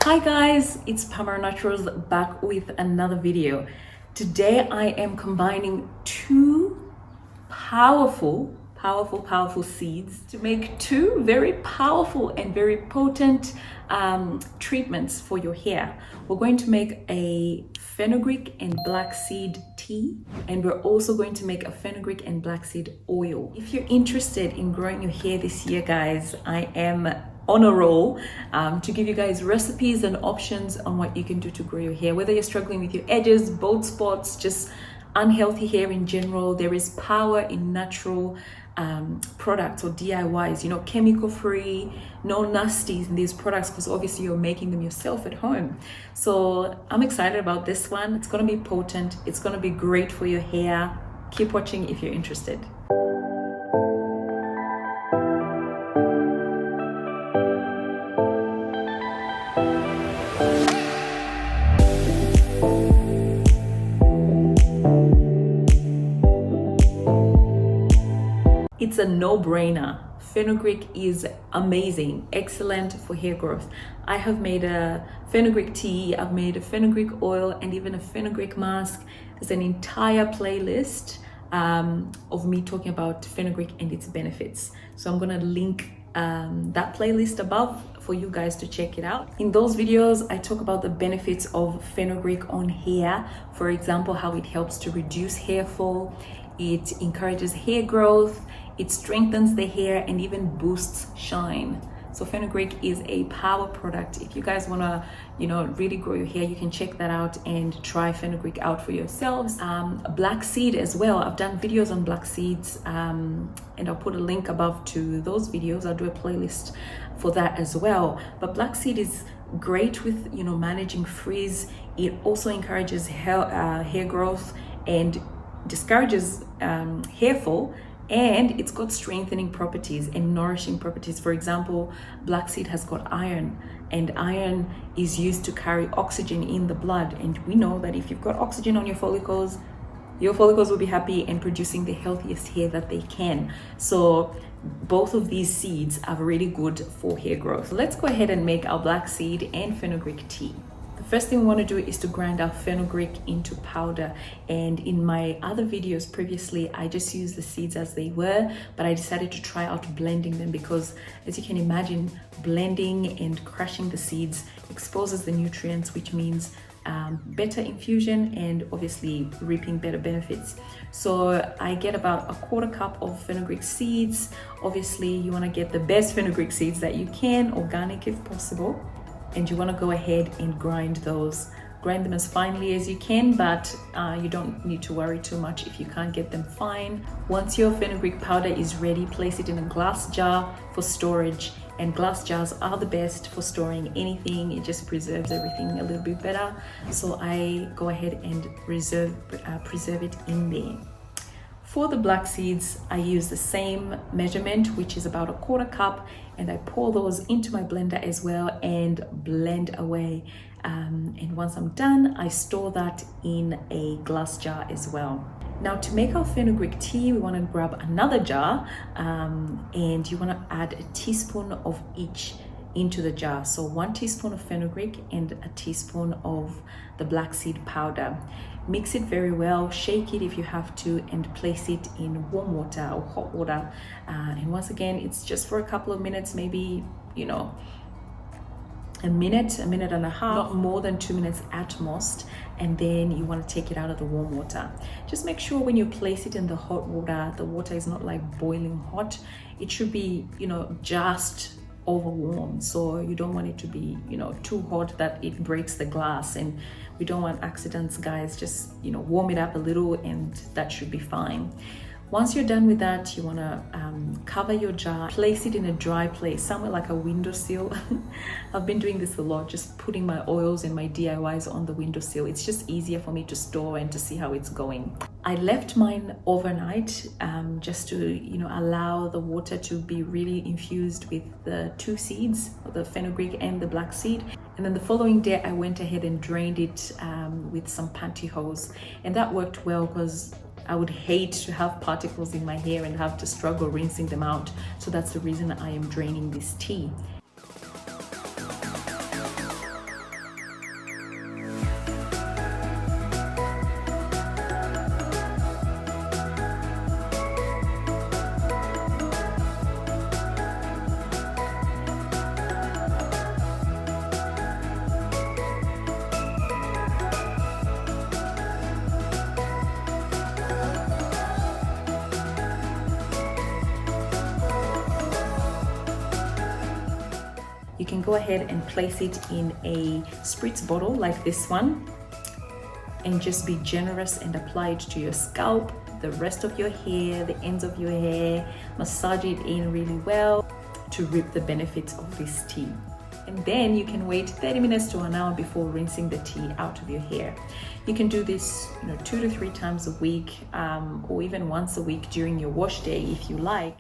Hi guys, it's Pamara Naturals back with another video. Today I am combining two powerful seeds to make two very powerful and very potent treatments for your hair. We're going to make a fenugreek and blackseed tea, and we're also going to make a fenugreek and blackseed oil. If you're interested in growing your hair this year, guys, I am on a roll to give you guys recipes and options on what you can do to grow your hair. Whether you're struggling with your edges, bald spots, just unhealthy hair in general, there is power in natural products or DIYs, you know, chemical free, no nasties in these products, because obviously you're making them yourself at home. So I'm excited about this one. It's going to be potent, it's going to be great for your hair. Keep watching if you're interested. It's a no-brainer. Fenugreek is amazing, excellent for hair growth. I have made a fenugreek tea, I've made a fenugreek oil, and even a fenugreek mask. There's an entire playlist of me talking about fenugreek and its benefits. So I'm gonna link that playlist above for you guys to check it out. In those videos, I talk about the benefits of fenugreek on hair. For example, how it helps to reduce hair fall, it encourages hair growth, it strengthens the hair, and even boosts shine. So fenugreek is a power product. If you guys wanna, really grow your hair, you can check that out and try fenugreek out for yourselves. Blackseed as well. I've done videos on black seeds, and I'll put a link above to those videos. I'll do a playlist for that as well. But blackseed is great with, managing frizz. It also encourages hair growth and discourages hair fall. And it's got strengthening properties and nourishing properties. For example, blackseed has got iron, and iron is used to carry oxygen in the blood. And we know that if you've got oxygen on your follicles will be happy and producing the healthiest hair that they can. So both of these seeds are really good for hair growth. Let's go ahead and make our blackseed and fenugreek tea. The first thing we want to do is to grind our fenugreek into powder. And in my other videos previously, I just used the seeds as they were, but I decided to try out blending them because, as you can imagine, blending and crushing the seeds exposes the nutrients, which means better infusion and obviously reaping better benefits. So I get about a quarter cup of fenugreek seeds. Obviously, you want to get the best fenugreek seeds that you can, organic if possible. And you want to go ahead and grind them as finely as you can, but you don't need to worry too much if you can't get them fine. Once your fenugreek powder is ready, place it in a glass jar for storage, and glass jars are the best for storing anything. It just preserves everything a little bit better. So I go ahead and preserve it in there. For the black seeds, I use the same measurement, which is about a quarter cup, and I pour those into my blender as well and blend away. And once I'm done, I store that in a glass jar as well. Now, to make our fenugreek tea, we want to grab another jar, and you want to add a teaspoon of each into the jar. So 1 teaspoon of fenugreek and a teaspoon of the blackseed powder. Mix it very well, shake it if you have to, and place it in warm water or hot water. And once again, it's just for a couple of minutes, maybe, a minute and a half, not more than 2 minutes at most. And then you want to take it out of the warm water. Just make sure when you place it in the hot water, the water is not like boiling hot. It should be, just over warm. So you don't want it to be, too hot that it breaks the glass, and we don't want accidents, guys. Just, warm it up a little and that should be fine. Once you're done with that, you want to cover your jar, place it in a dry place, somewhere like a windowsill. I've been doing this a lot, just putting my oils and my DIYs on the windowsill. It's just easier for me to store and to see how it's going. I left mine overnight just to, allow the water to be really infused with the two seeds, the fenugreek and the blackseed. And then the following day, I went ahead and drained it with some pantyhose, and that worked well because I would hate to have particles in my hair and have to struggle rinsing them out. So that's the reason I am draining this tea. can go ahead and place it in a spritz bottle like this one, and just be generous and apply it to your scalp, the rest of your hair, the ends of your hair. Massage it in really well to reap the benefits of this tea. And then you can wait 30 minutes to an hour before rinsing the tea out of your hair. You can do this 2 to 3 times a week, or even once a week during your wash day if you like.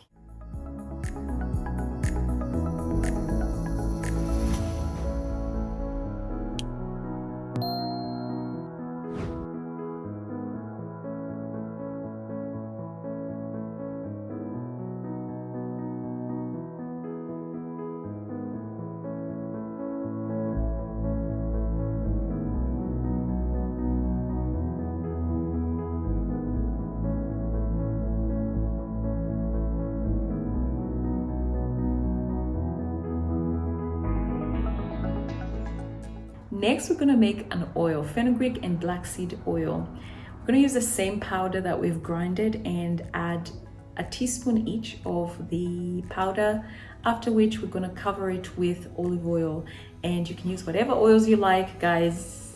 Next, we're going to make an oil, fenugreek and blackseed oil. We're going to use the same powder that we've grinded and add a teaspoon each of the powder, after which we're going to cover it with olive oil. And you can use whatever oils you like, guys.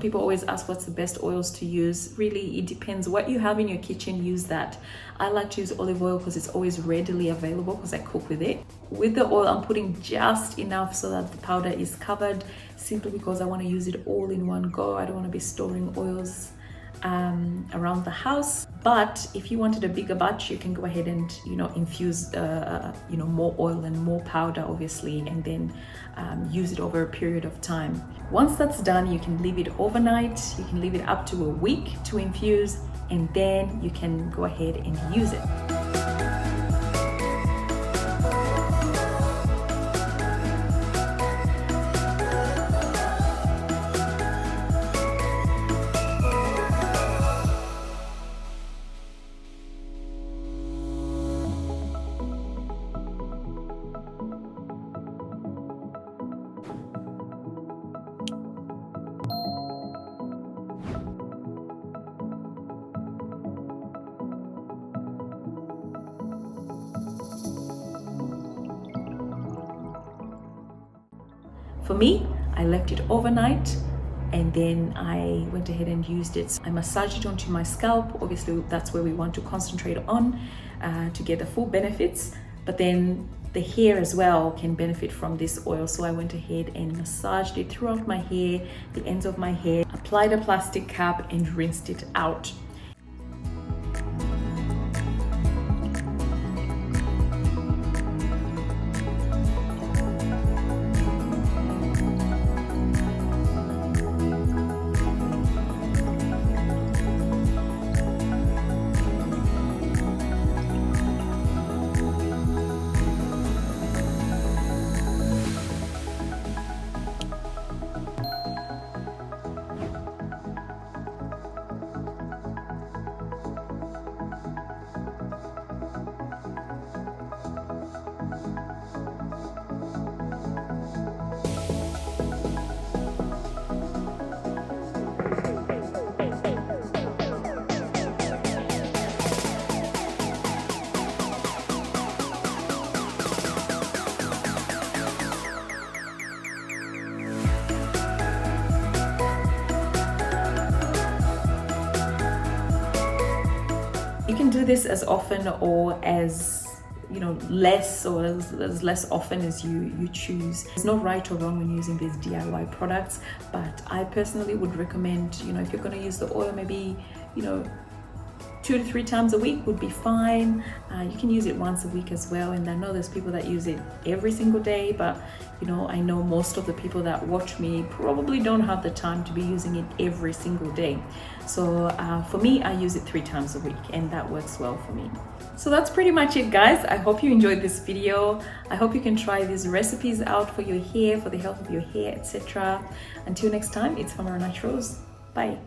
People always ask what's the best oils to use. Really, it depends what you have in your kitchen, use that. I like to use olive oil because it's always readily available because I cook with it. With the oil, I'm putting just enough so that the powder is covered, simply because I want to use it all in one go. I don't want to be storing oils around the house. But if you wanted a bigger batch, you can go ahead and infuse more oil and more powder, obviously, and then use it over a period of time. Once that's done, you can leave it overnight. You can leave it up to a week to infuse, and then you can go ahead and use it. For me, I left it overnight and then I went ahead and used it. I massaged it onto my scalp. Obviously, that's where we want to concentrate on to get the full benefits. But then the hair as well can benefit from this oil. So I went ahead and massaged it throughout my hair, the ends of my hair, applied a plastic cap and rinsed it out. You can do this as often or as less, or as less often as you choose. There's no right or wrong when using these DIY products, but I personally would recommend, if you're going to use the oil, maybe 2 to 3 times a week would be fine. You can use it once a week as well, and I know there's people that use it every single day, but I know most of the people that watch me probably don't have the time to be using it every single day. So for me, I use it 3 times a week, and that works well for me. So that's pretty much it, guys. I hope you enjoyed this video. I hope you can try these recipes out for your hair, for the health of your hair, etc. Until next time, it's Famara Naturals. Bye.